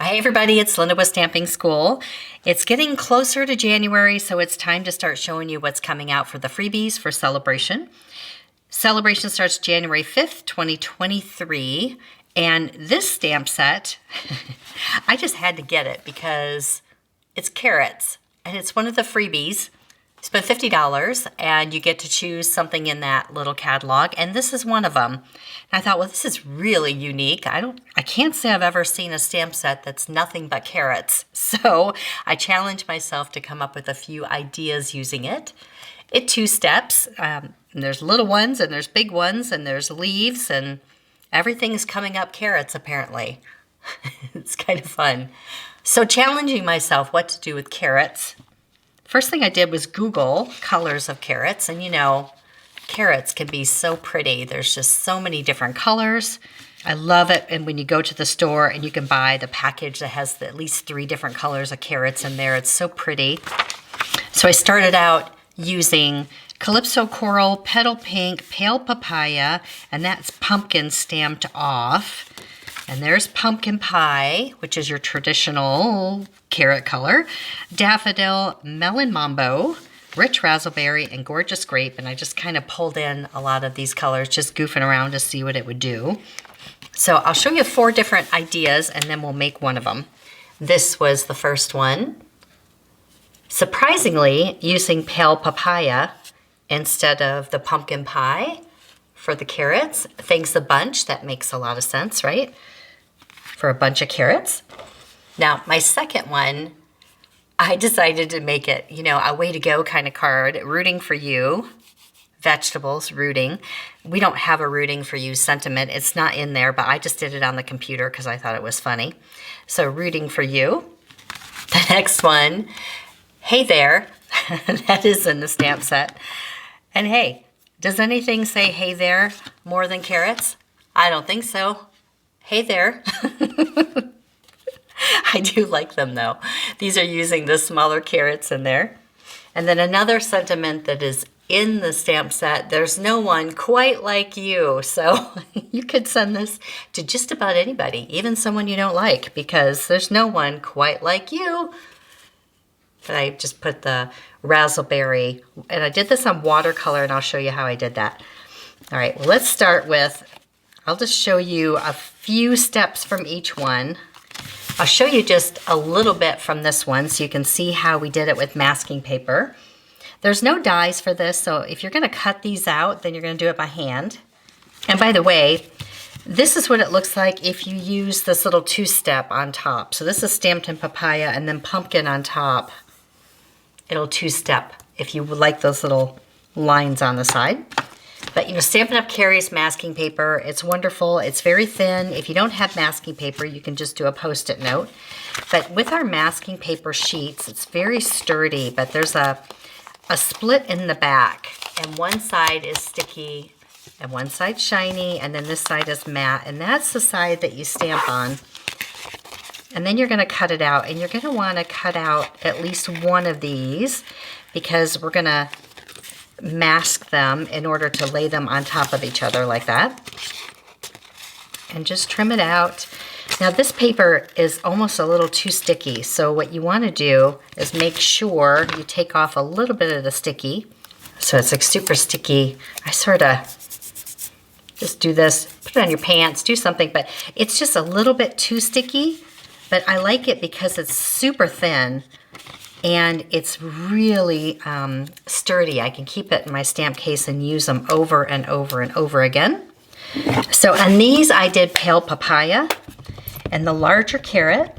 Hi everybody, it's Linda with Stamping School. It's getting closer to January, so it's time to start showing you what's coming out for the freebies for Celebration. Celebration starts January 5th, 2023, and this stamp set, I just had to get it because it's carrots, and it's one of the freebies. You spend $50 and you get to choose something in that little catalog, and this is one of them. And I thought, well, this is really unique. I can't say I've ever seen a stamp set that's nothing but carrots. So I challenged myself to come up with a few ideas using it. It 2 steps. And there's little ones and there's big ones and there's leaves and everything's coming up carrots apparently. It's kind of fun. So challenging myself what to do with carrots. First thing I did was Google colors of carrots, and you know, carrots can be so pretty. There's just so many different colors. I love it, and when you go to the store and you can buy the package that has at least 3 different colors of carrots in there, it's so pretty. So I started out using Calypso Coral, Petal Pink, Pale Papaya, and that's pumpkin stamped off. And there's Pumpkin Pie, which is your traditional carrot color, Daffodil, Melon Mambo, Rich Raspberry, and Gorgeous Grape. And I just kind of pulled in a lot of these colors, just goofing around to see what it would do. So I'll show you 4 different ideas, and then we'll make one of them. This was the first one. Surprisingly, using Pale Papaya instead of the Pumpkin Pie for the carrots. Thanks a bunch. That makes a lot of sense, right? For a bunch of carrots. Now, my second one, I decided to make it, you know, a way to go kind of card, rooting for you, vegetables, rooting. We don't have a rooting for you sentiment. It's not in there, but I just did it on the computer because I thought it was funny. So rooting for you. The next one, hey there, that is in the stamp set. And hey, does anything say hey there more than carrots? I don't think so. Hey there. I do like them though. These are using the smaller carrots in there. And then another sentiment that is in the stamp set, there's no one quite like you. So you could send this to just about anybody, even someone you don't like, because there's no one quite like you. But I just put the raspberry, and I did this on watercolor, and I'll show you how I did that. All right, well, let's start with, I'll just show you a few steps from each one. I'll show you just a little bit from this one so you can see how we did it with masking paper. There's no dies for this, so if you're gonna cut these out, then you're gonna do it by hand. And by the way, this is what it looks like if you use this little 2-step on top. So this is stamped in papaya and then pumpkin on top. It'll 2-step if you would like those little lines on the side. But you know, Stampin' Up! Carries masking paper. It's wonderful. It's very thin. If you don't have masking paper, you can just do a Post-it note. But with our masking paper sheets, it's very sturdy, but there's a split in the back, and one side is sticky and one side shiny, and then this side is matte, and that's the side that you stamp on. And then you're going to cut it out, and you're going to want to cut out at least one of these because we're going to mask them in order to lay them on top of each other like that. And just trim it out. Now this paper is almost a little too sticky, so what you want to do is make sure you take off a little bit of the sticky. So it's like super sticky. I sort of just do this, put it on your pants, do something, but it's just a little bit too sticky. But I like it because it's super thin and it's really sturdy. I can keep it in my stamp case and use them over and over and over again. So on these I did Pale Papaya and the larger carrot.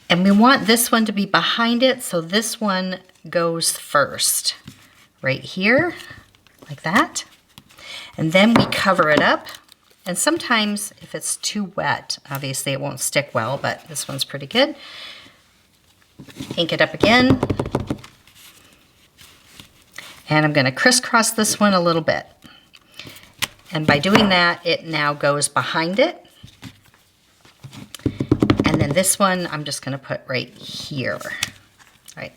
And we want this one to be behind it, so this one goes first. Right here, like that. And then we cover it up. And sometimes if it's too wet, obviously it won't stick well, but this one's pretty good. Ink it up again. And I'm going to crisscross this one a little bit. And by doing that, it now goes behind it. And then this one, I'm just going to put right here. Right.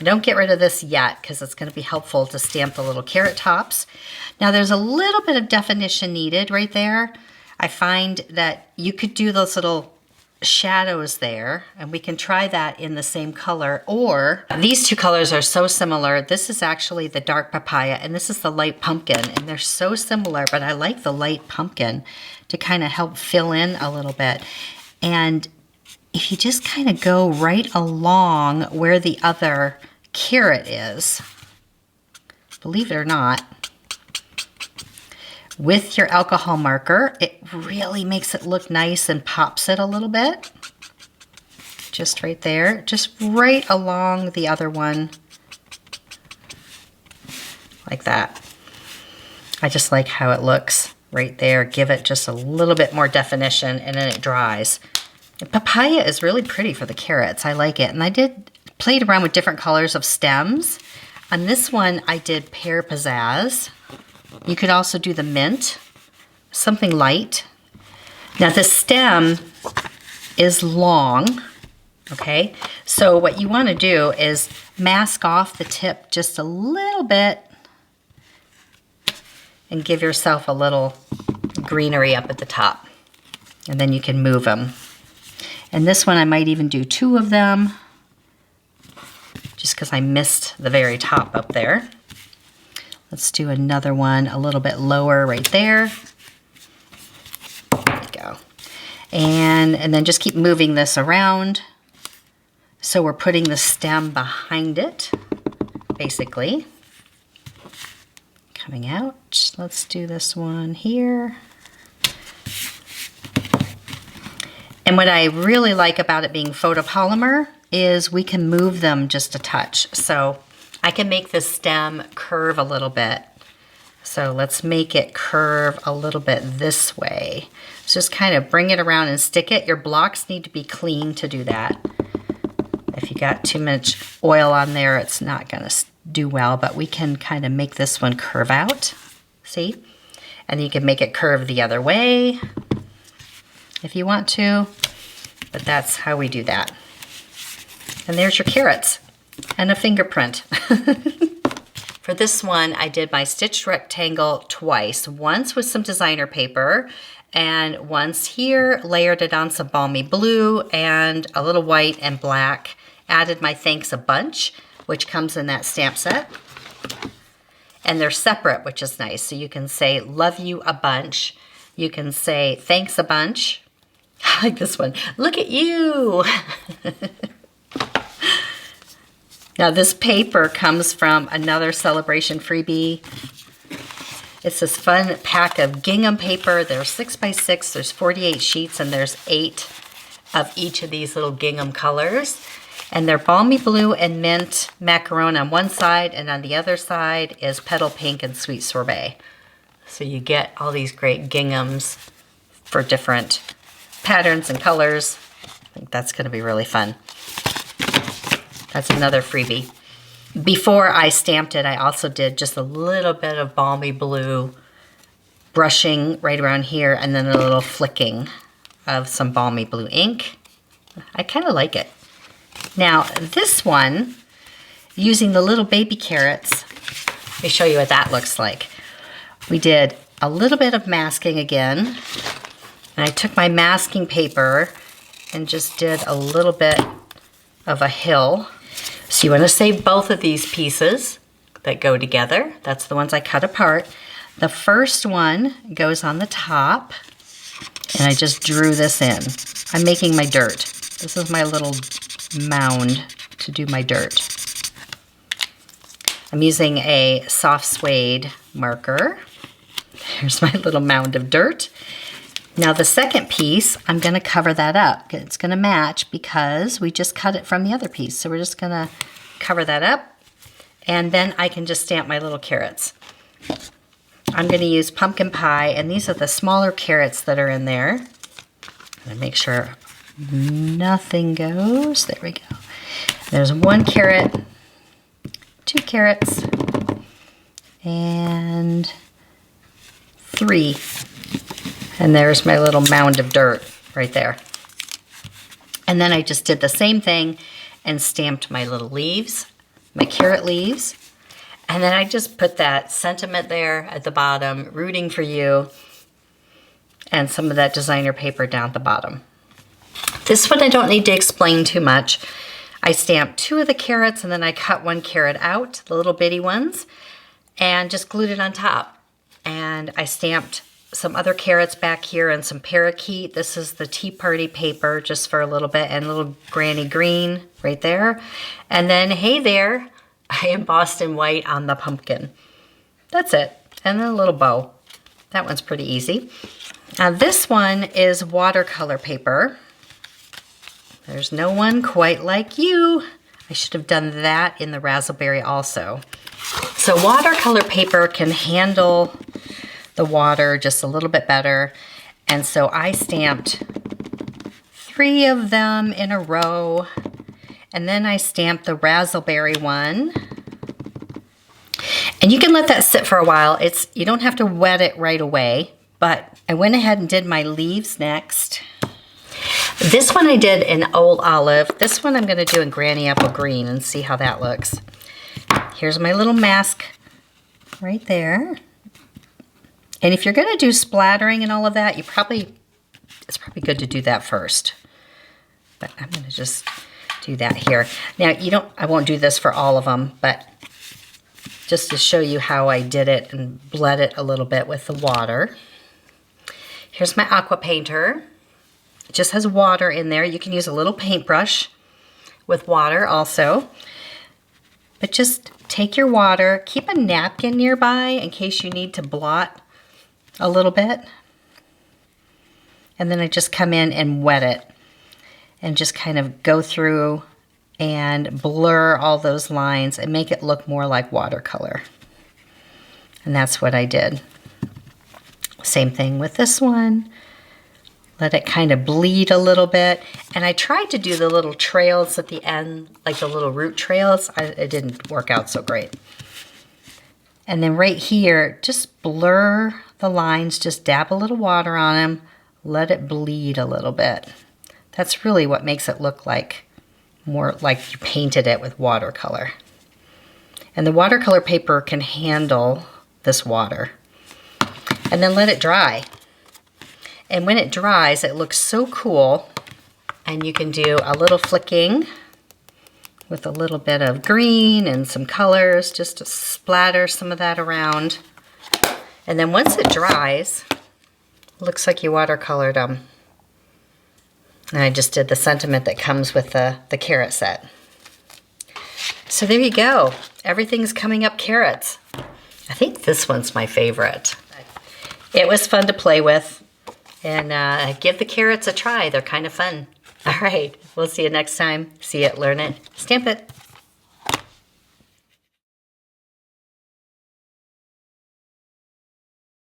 Don't get rid of this yet because it's going to be helpful to stamp the little carrot tops. Now there's a little bit of definition needed right there. I find that you could do those little shadows there, and we can try that in the same color, or these two colors are so similar. This is actually the dark papaya and this is the light pumpkin, and they're so similar, but I like the light pumpkin to kind of help fill in a little bit. And if you just kind of go right along where the other carrot is, believe it or not, with your alcohol marker, it really makes it look nice and pops it a little bit. Just right there, just right along the other one, like that. I just like how it looks right there. Give it just a little bit more definition, and then it dries. And papaya is really pretty for the carrots. I like it. And I played around with different colors of stems. On this one, I did pear pizzazz. You could also do the mint, something light. Now the stem is long, okay? So what you want to do is mask off the tip just a little bit and give yourself a little greenery up at the top. And then you can move them. And this one I might even do 2 of them, just because I missed the very top up there. Let's do another one a little bit lower right there. There we go. And then just keep moving this around. So we're putting the stem behind it, basically. Coming out. Let's do this one here. And what I really like about it being photopolymer is we can move them just a touch. So I can make the stem curve a little bit. So let's make it curve a little bit this way. So just kind of bring it around and stick it. Your blocks need to be clean to do that. If you got too much oil on there, it's not gonna do well, but we can kind of make this one curve out, see? And you can make it curve the other way if you want to, but that's how we do that. And there's your carrots. And a fingerprint. For this one, I did my stitched rectangle twice. Once with some designer paper, and once here, layered it on some balmy blue and a little white and black. Added my thanks a bunch, which comes in that stamp set. And they're separate, which is nice. So you can say love you a bunch. You can say thanks a bunch. I like this one. Look at you. Now this paper comes from another Celebration freebie. It's this fun pack of gingham paper. There's 6x6, there's 48 sheets, and there's 8 of each of these little gingham colors. And they're balmy blue and mint macaron on one side, and on the other side is petal pink and sweet sorbet. So you get all these great ginghams for different patterns and colors. I think that's gonna be really fun. That's another freebie. Before I stamped it, I also did just a little bit of balmy blue brushing right around here, and then a little flicking of some balmy blue ink. I kind of like it. Now this one, using the little baby carrots, let me show you what that looks like. We did a little bit of masking again, and I took my masking paper and just did a little bit of a hill. So you want to save both of these pieces that go together. That's the ones I cut apart. The first one goes on the top, and I just drew this in. I'm making my dirt. This is my little mound to do my dirt. I'm using a soft suede marker. Here's my little mound of dirt. Now the second piece, I'm gonna cover that up. It's gonna match because we just cut it from the other piece. So we're just gonna cover that up, and then I can just stamp my little carrots. I'm gonna use pumpkin pie, and these are the smaller carrots that are in there. I'm gonna make sure nothing goes. There we go. There's 1 carrot, 2 carrots, and 3. And there's my little mound of dirt right there. And then I just did the same thing and stamped my little leaves, my carrot leaves. And then I just put that sentiment there at the bottom, rooting for you, and some of that designer paper down at the bottom. This one I don't need to explain too much. I stamped 2 of the carrots and then I cut 1 carrot out, the little bitty ones, and just glued it on top. And I stamped some other carrots back here and some parakeet. This is the Tea Party paper just for a little bit, and a little Granny Green right there. And then, hey there, I embossed in white on the pumpkin. That's it. And then a little bow. That one's pretty easy. Now this one is watercolor paper. There's no one quite like you. I should have done that in the raspberry also. So watercolor paper can handle the water just a little bit better. And so I stamped 3 of them in a row. And then I stamped the raspberry one. And you can let that sit for a while. You don't have to wet it right away, but I went ahead and did my leaves next. This one I did in Old Olive. This one I'm gonna do in Granny Apple Green and see how that looks. Here's my little mask right there. And if you're gonna do splattering and all of that, it's probably good to do that first. But I'm gonna just do that here. Now I won't do this for all of them, but just to show you how I did it and bled it a little bit with the water. Here's my aqua painter. It just has water in there. You can use a little paintbrush with water also. But just take your water, keep a napkin nearby in case you need to blot a little bit. And then I just come in and wet it and just kind of go through and blur all those lines and make it look more like watercolor. And that's what I did. Same thing with this one. Let it kind of bleed a little bit. And I tried to do the little trails at the end, like the little root trails. It didn't work out so great. And then right here, just blur the lines, just dab a little water on them, let it bleed a little bit. That's really what makes it look like more like you painted it with watercolor. And the watercolor paper can handle this water. And then let it dry. And when it dries, it looks so cool. And you can do a little flicking with a little bit of green and some colors just to splatter some of that around. And then once it dries, it looks like you watercolored them. And I just did the sentiment that comes with the carrot set. So there you go. Everything's coming up carrots. I think this one's my favorite. It was fun to play with. And give the carrots a try. They're kind of fun. All right, we'll see you next time. See it, learn it, stamp it.